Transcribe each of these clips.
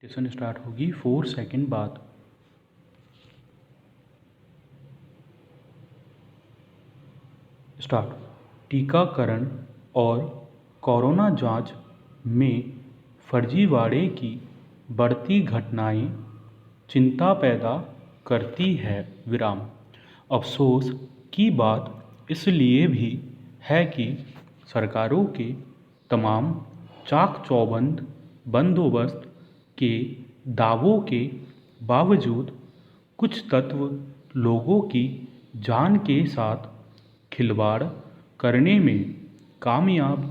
Session start होगी 4 second बाद। Start. टीकाकरण और कोरोना जांच में फर्जीवाड़े की बढ़ती घटनाएं चिंता पैदा करती है। विराम। अफसोस की बात इसलिए भी है कि सरकारों के तमाम चाक चौबंद बंदोबस्त के दावों के बावजूद कुछ तत्व लोगों की जान के साथ खिलवाड़ करने में कामयाब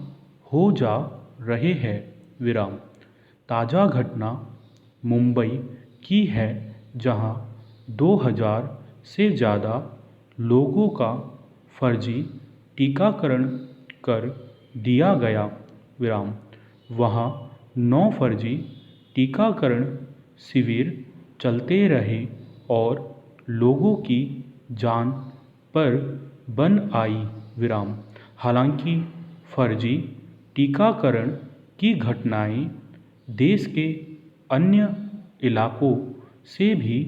हो जा रहे हैं। विराम। ताज़ा घटना मुंबई की है, जहां 2000 से ज़्यादा लोगों का फर्जी टीकाकरण कर दिया गया। विराम। वहां 9 फर्जी टीकाकरण शिविर चलते रहे और लोगों की जान पर बन आई। विराम। हालांकि फर्जी टीकाकरण की घटनाएं देश के अन्य इलाकों से भी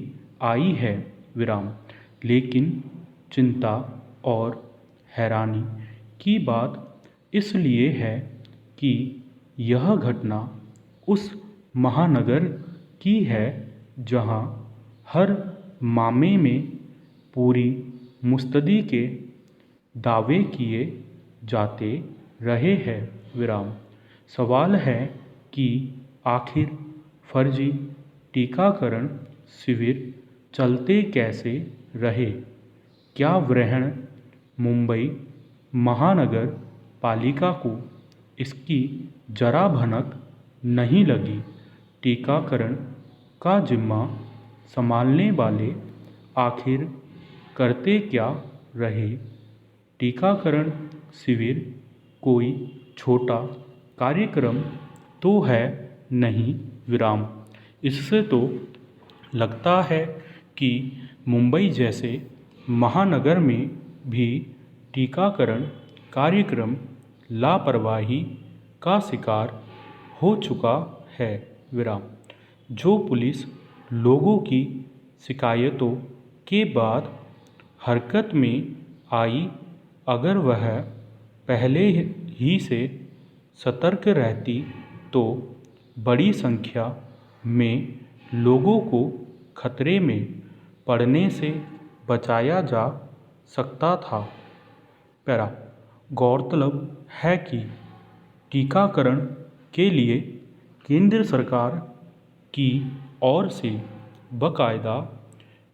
आई है। विराम। लेकिन चिंता और हैरानी की बात इसलिए है कि यह घटना उस महानगर की है जहां हर मामले में पूरी मुस्तैदी के दावे किए जाते रहे हैं। विराम। सवाल है कि आखिर फर्जी टीकाकरण शिविर चलते कैसे रहे? क्या ग्रहण मुंबई महानगर पालिका को इसकी जरा भनक नहीं लगी? टीकाकरण का जिम्मा संभालने वाले आखिर करते क्या रहे? टीकाकरण शिविर कोई छोटा कार्यक्रम तो है नहीं। विराम। इससे तो लगता है कि मुंबई जैसे महानगर में भी टीकाकरण कार्यक्रम लापरवाही का शिकार हो चुका है। विराम। जो पुलिस लोगों की शिकायतों के बाद हरकत में आई, अगर वह पहले ही से सतर्क रहती तो बड़ी संख्या में लोगों को खतरे में पड़ने से बचाया जा सकता था। पैरा। गौरतलब है कि टीकाकरण के लिए केंद्र सरकार की ओर से बाकायदा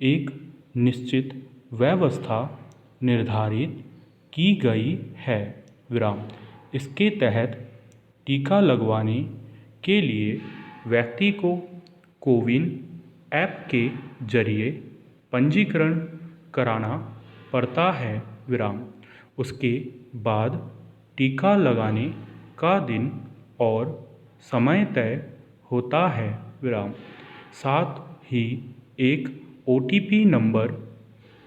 एक निश्चित व्यवस्था निर्धारित की गई है। विराम। इसके तहत टीका लगवाने के लिए व्यक्ति को कोविन ऐप के जरिए पंजीकरण कराना पड़ता है। विराम। उसके बाद टीका लगाने का दिन और समय तय होता है। विराम। साथ ही एक OTP नंबर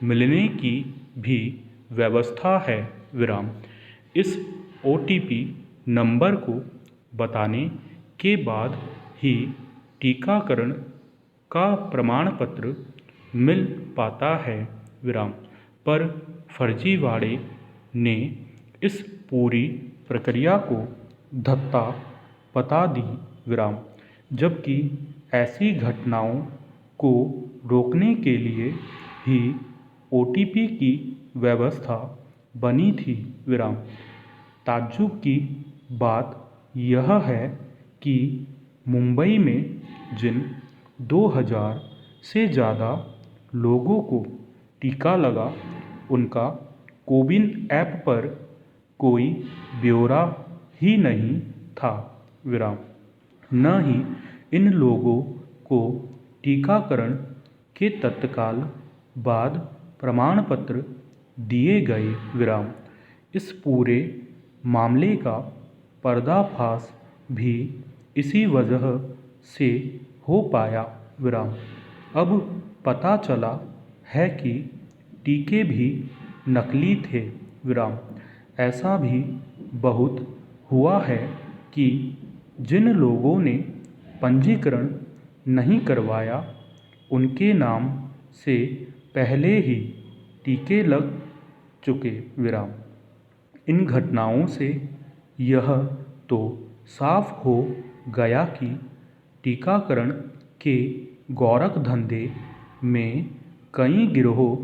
मिलने की भी व्यवस्था है। विराम। इस OTP नंबर को बताने के बाद ही टीकाकरण का प्रमाण पत्र मिल पाता है। विराम। पर फर्जीवाड़े ने इस पूरी प्रक्रिया को धत्ता बता दी। विराम। जबकि ऐसी घटनाओं को रोकने के लिए ही OTP की व्यवस्था बनी थी। विराम। ताज्जुब की बात यह है कि मुंबई में जिन 2000 से ज़्यादा लोगों को टीका लगा, उनका कोविन ऐप पर कोई ब्यौरा ही नहीं था। विराम। न ही इन लोगों को टीकाकरण के तत्काल बाद प्रमाण पत्र दिए गए। विराम। इस पूरे मामले का पर्दाफाश भी इसी वजह से हो पाया। विराम। अब पता चला है कि टीके भी नकली थे। विराम। ऐसा भी बहुत हुआ है कि जिन लोगों ने पंजीकरण नहीं करवाया उनके नाम से पहले ही टीके लग चुके। विराम। इन घटनाओं से यह तो साफ हो गया कि टीकाकरण के गोरख धंधे में कई गिरोह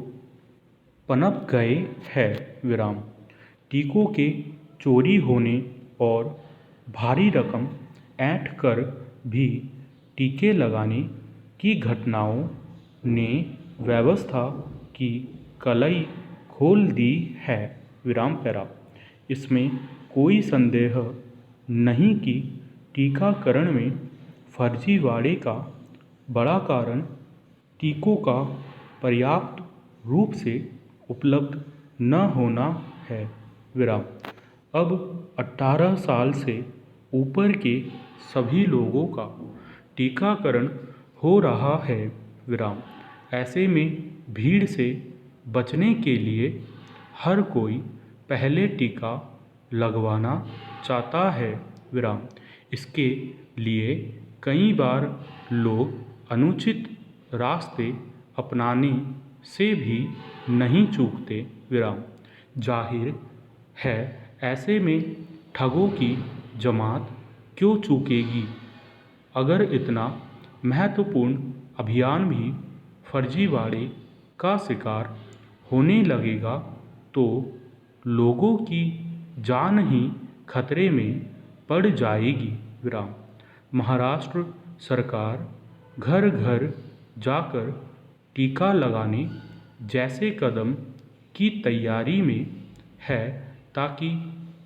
पनप गए हैं। विराम। टीकों के चोरी होने और भारी रकम ऐंठ कर भी टीके लगाने की घटनाओं ने व्यवस्था की कलई खोल दी है। विराम पैरा। इसमें कोई संदेह नहीं कि टीकाकरण में फर्जीवाड़े का बड़ा कारण टीकों का पर्याप्त रूप से उपलब्ध न होना है। विराम। अब 18 साल से ऊपर के सभी लोगों का टीकाकरण हो रहा है। विराम। ऐसे में भीड़ से बचने के लिए हर कोई पहले टीका लगवाना चाहता है। विराम। इसके लिए कई बार लोग अनुचित रास्ते अपनाने से भी नहीं चूकते। विराम। जाहिर है ऐसे में ठगों की जमात क्यों चूकेगी। अगर इतना महत्वपूर्ण अभियान भी फर्जीवाड़े का शिकार होने लगेगा तो लोगों की जान ही खतरे में पड़ जाएगी। विराम। महाराष्ट्र सरकार घर घर जाकर टीका लगाने जैसे कदम की तैयारी में है ताकि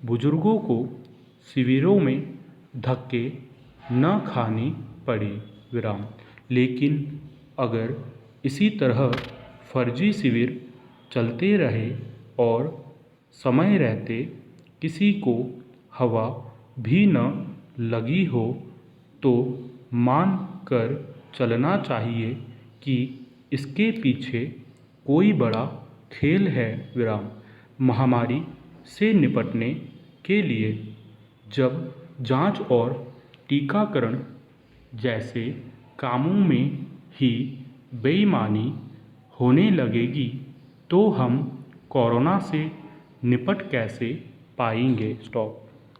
बुजुर्गों को शिविरों में धक्के न खाने पड़े। विराम। लेकिन अगर इसी तरह फर्जी शिविर चलते रहे और समय रहते किसी को हवा भी न लगी हो तो मान कर चलना चाहिए कि इसके पीछे कोई बड़ा खेल है। विराम। महामारी से निपटने के लिए जब जांच और टीकाकरण जैसे कामों में ही बेईमानी होने लगेगी तो हम कोरोना से निपट कैसे पाएंगे। स्टॉप।